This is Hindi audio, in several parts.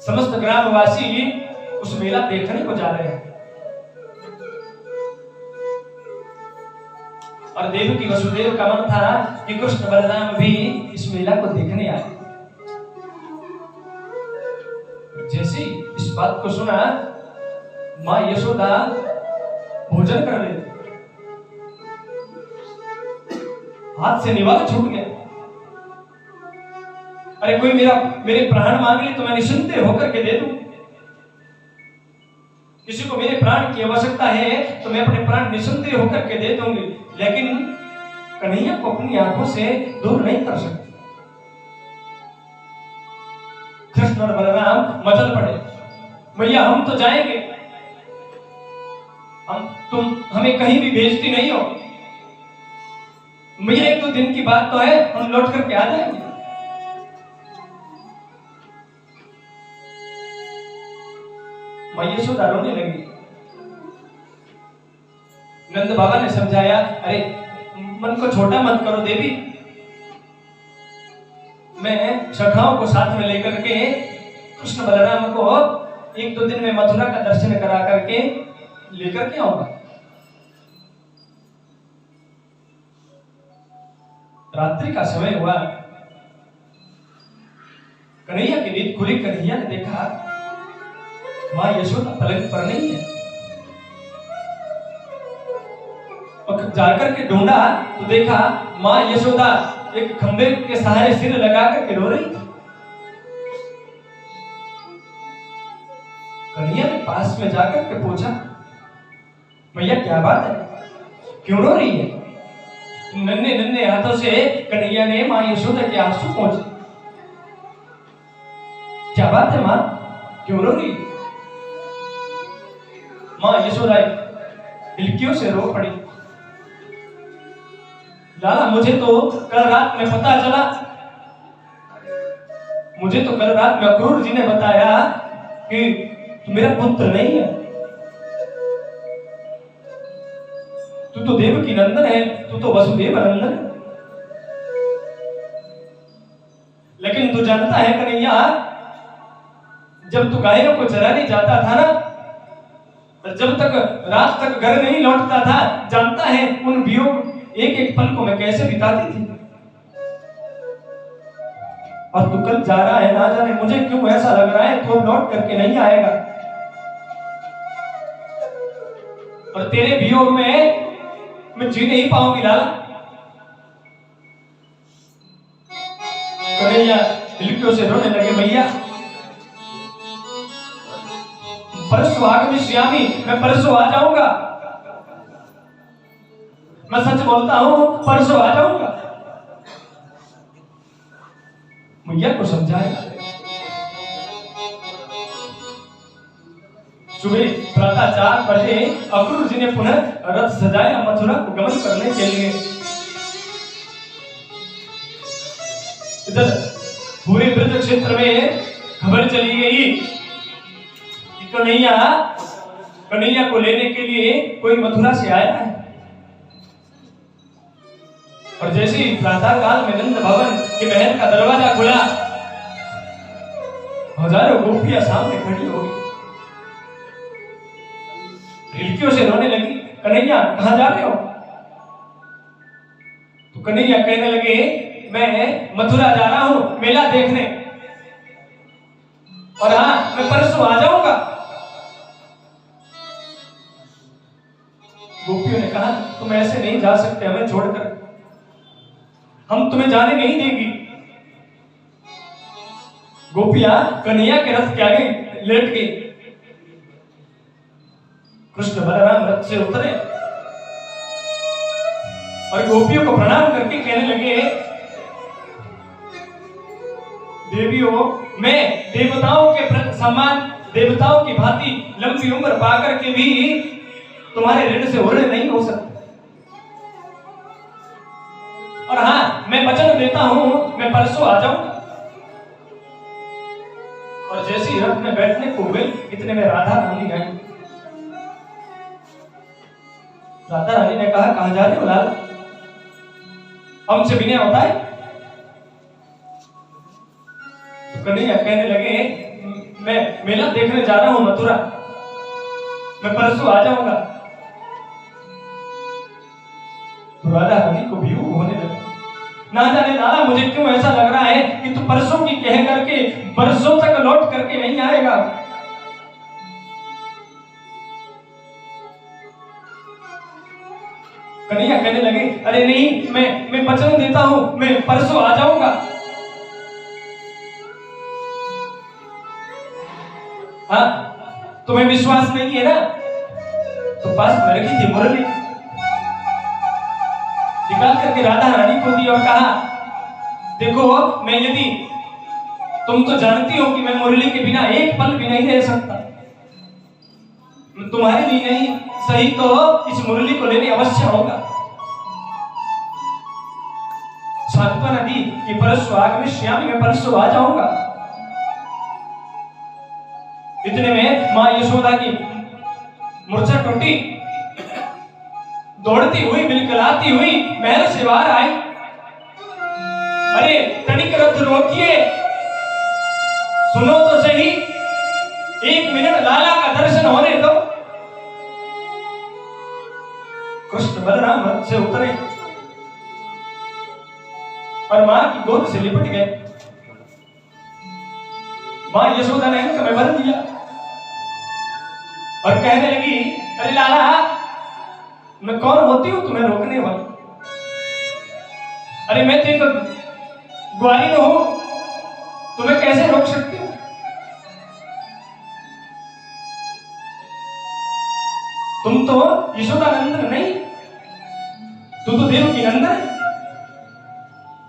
समस्त ग्रामवासी उस मेला देखने को जा रहे हैं और देवकी वसुदेव का मन था कि कृष्ण बलराम भी इस मेला को देखने आए। जैसे इस बात को सुना, मां यशोदा भोजन कर रही, हाथ से निवाला छूट गया। अरे कोई मेरे प्राण मांग ले तो मैं निश्चिंत होकर के दे दूं। किसी को मेरे प्राण की आवश्यकता है तो मैं अपने प्राण निश्चिंत होकर के दे दूंगी, लेकिन कन्हैया को अपनी आंखों से दूर नहीं कर सकती। कृष्ण और बलराम मचल पड़े, भैया हम तो जाएंगे, तुम हमें कहीं भी भेजती नहीं हो। भैया एक दो दिन की बात तो है, हम लौट करके आ जाएंगे। मां यशोदा रोने लगी। नंद बाबा ने समझाया, अरे मन को छोटा मत करो देवी, मैं सखाओं को साथ में लेकर के कृष्ण बलराम को एक दो दिन में मथुरा का दर्शन करा करके लेकर के आऊंगा। रात्रि का समय हुआ, कन्हैया की नींद खुली। कन्हैया ने देखा मां यशोदा पलंग पर नहीं है, और जाकर के ढूंढा तो देखा मां यशोदा एक खंबे के सहारे सिर लगाकर के रो रही थी। कन्हैया ने पास में जाकर के पूछा, भैया क्या बात है, क्यों रो रही है? नन्हे नन्हे हाथों से कन्हैया ने मां यशोदा के आंसू पोंछे। क्या बात है मां, क्यों रो रही? मां यशोदा हिलकियों से रो पड़ी। लाला मुझे तो कल रात में पता चला, मुझे तो कल रात में अक्रूर जी ने बताया कि तू मेरा पुत्र नहीं है, तू तो देवकी नंदन है, तू तो वसुदेव नंदन है। लेकिन तू जानता है कन्हैया, जब तू गायों को चराने जाता था ना, जब तक रात तक घर नहीं लौटता था, जानता है उन वियोग एक एक पल को मैं कैसे बिताती थी। और तू कल जा रहा है, ना जाने मुझे क्यों ऐसा लग रहा है तू लौट करके नहीं आएगा, और तेरे वियोग में मैं जी नहीं पाऊंगी लाला। कन्हैया हिलकियों से रोने लगे, भैया परसों आगमिष्यामि, मैं परसों आ जाऊंगा, मैं सच बोलता हूं परसों आ जाऊंगा। मैया को समझाया। सुबह प्रातः 4 बजे अक्रूर जी ने पुनः रथ सजाया मथुरा को गमन करने के लिए। इधर पूरे ब्रज क्षेत्र में खबर चली गई कि कन्हैया को लेने के लिए कोई मथुरा से आया है। और जैसे ही प्रातः काल में नंद भवन के महल का दरवाजा खुला, हजारों गोपियां सामने खड़ी हो गई, हिलकियों से रोने लगी, कन्हैया कहां जा रहे हो? तो कन्हैया कहने लगे, मैं मथुरा जा रहा हूं मेला देखने, और हाँ मैं परसों आ जाऊंगा। गोपियों ने कहा, तुम ऐसे नहीं जा सकते हमें छोड़कर, हम तुम्हें जाने नहीं देगी। गोपियां कन्हैया के रथ के आगे लेट गई। कृष्ण बलराम रथ से उतरे और गोपियों को प्रणाम करके कहने लगे, देवियों मैं देवताओं के सम्मान, देवताओं की भांति लंबी उम्र पाकर के भी तुम्हारे ऋण से उड़े नहीं हो सकते, और हाँ मैं वचन देता हूं मैं परसों आ जाऊंगा। और जैसे ही रथ में बैठने को हुए, इतने में राधा रानी आई। राधा रानी ने कहा, कहां जा रहे हो लाल, हमसे विनय होता है? तो कन्हैया कहने लगे, मैं मेला देखने जा रहा हूं मथुरा, मैं परसों आ जाऊंगा। तो राधा रानी को वियोग होने लगा। ना जाने लाला मुझे क्यों ऐसा लग रहा है कि तू परसों की कह करके बरसों तक लौट करके नहीं आएगा। कन्हैया कहने लगे अरे नहीं, मैं वचन देता हूं, मैं परसों आ जाऊंगा। हाँ, तुम्हें विश्वास नहीं है ना, तो पास में रखी थी मुरली, निकाल करके राधा रानी को दी और कहा देखो मैं यदि, तुम तो जानती हो कि मैं मुरली के बिना एक पल भी नहीं रह सकता, तुम्हारे लिए नहीं सही तो इस मुरली को लेने अवश्य होगा। सांत्वना दी कि परसों आगामी श्यामी में परसों आ जाऊंगा। इतने में मां यशोदा की मूर्छा टूटी, दौड़ती हुई बिलखलाती हुई महल से बाहर आई। अरे तनिक रथ रोकिए, सुनो तो सही, एक मिनट लाला का दर्शन होने दो। कृष्ण बलराम रथ से उतरे और मां की गोद से लिपट गए। मां यशोदा ने अंक में भर दिया और कहने लगी अरे लाला, मैं कौन होती हूं तुम्हें रोकने वाली? अरे मैं तो एक ग्वारी न हूं, तुम्हें कैसे रोक सकती हूं? तुम तो यशोदा नंदन नहीं, तू तो देव की नंदन है।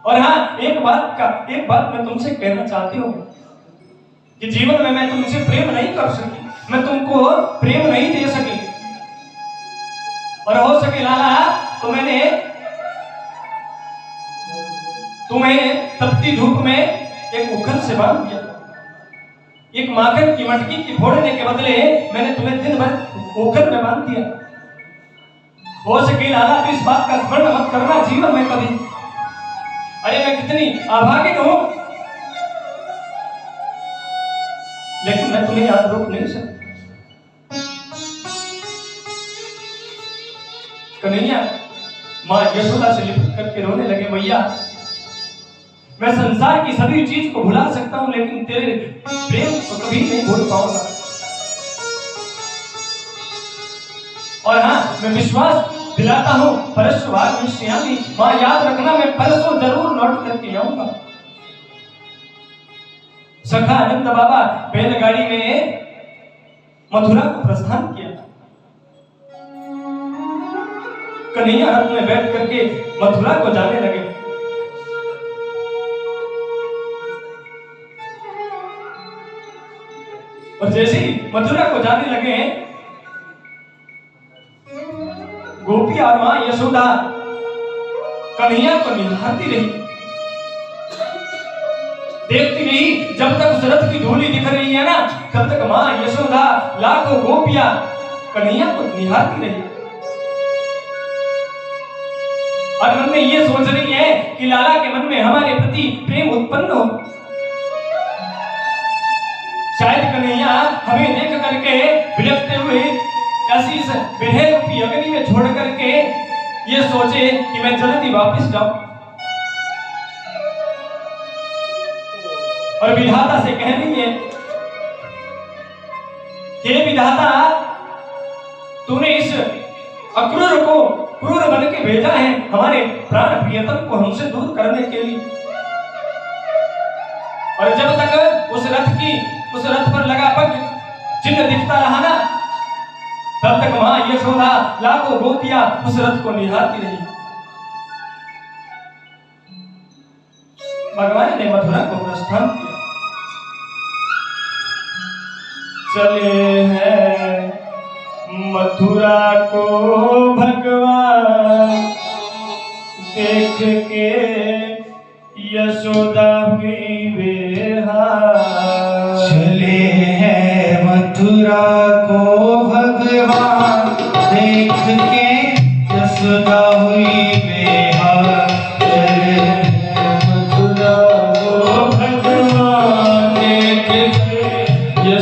और हाँ, एक बात मैं तुमसे कहना चाहती हूँ कि जीवन में मैं तुमसे प्रेम नहीं कर सकी, मैं तुमको प्रेम नहीं दे सकी, और हो सके लाला तो मैंने तुम्हें तपती धूप में एक उखल से बांध दिया, एक माखन की मटकी की फोड़ने के बदले मैंने तुम्हें दिन भर उखल में बांध दिया। हो सके लाला तो इस बात का स्मरण मत करना जीवन में कभी। अरे मैं कितनी अभागिन हूं, लेकिन मैं तुम्हें याद रोक नहीं सकता। कन्हैया मां यशोदा से लिपट करके रोने लगे, भैया मैं संसार की सभी चीज को भुला सकता हूं, लेकिन तेरे प्रेम को कभी नहीं भूल पाऊंगा। और हाँ, मैं विश्वास दिलाता हूं परसों आगामी श्यामी, मां याद रखना मैं परसों जरूर लौट करके आऊंगा। सखा आनंद बाबा बैलगाड़ी में मथुरा को प्रस्थान किया। कन्हैया रथ में बैठ करके मथुरा को जाने लगे। और जैसे ही मथुरा को जाने लगे, गोपी और मां यशोदा कन्हैया को निहारती रही, देखती रही। जब तक उस रथ की धूली दिख रही है ना, तब तक मां यशोदा लाखों गोपियां कन्हैया को निहारती रही और मन में ये सोच रही है कि लाला के मन में हमारे प्रति प्रेम उत्पन्न हो। शायद कन्हैया हमें देख करके विलखते हुए ऐसी इस विरह रूपी अग्नि में छोड़ करके ये सोचे कि मैं जल्दी वापस जाऊं, और विधाता से कह रही है कि विधाता, तूने इस अक्रूर को क्रूर बन के भेजा है हमारे प्राण प्रियतम को हमसे दूर करने के लिए। और जब तक उस रथ पर लगा पग चिन्ह दिखता रहा ना, तब तक मां यशोदा लाखों गोपियां उस रथ को निहारती रही। भगवान ने मथुरा को प्रस्थान किया। चले हैं मथुरा को भगवान, देख के यशोदा हुई बेहाल। चले हैं मथुरा को भगवान, देख के यशोदा हुई बेहाल। चले हैं मथुरा को भगवान, देख के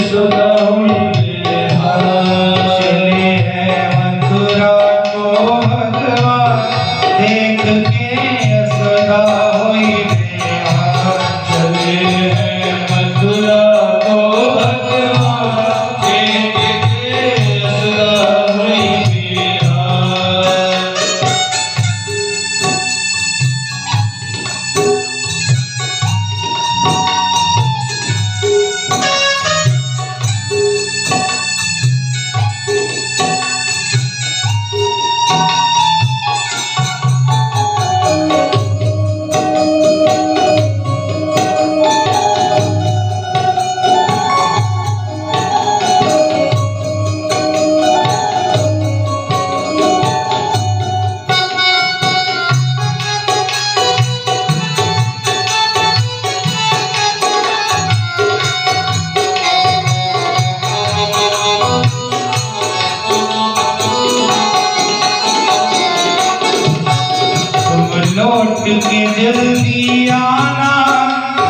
लौट के जल्दी आना।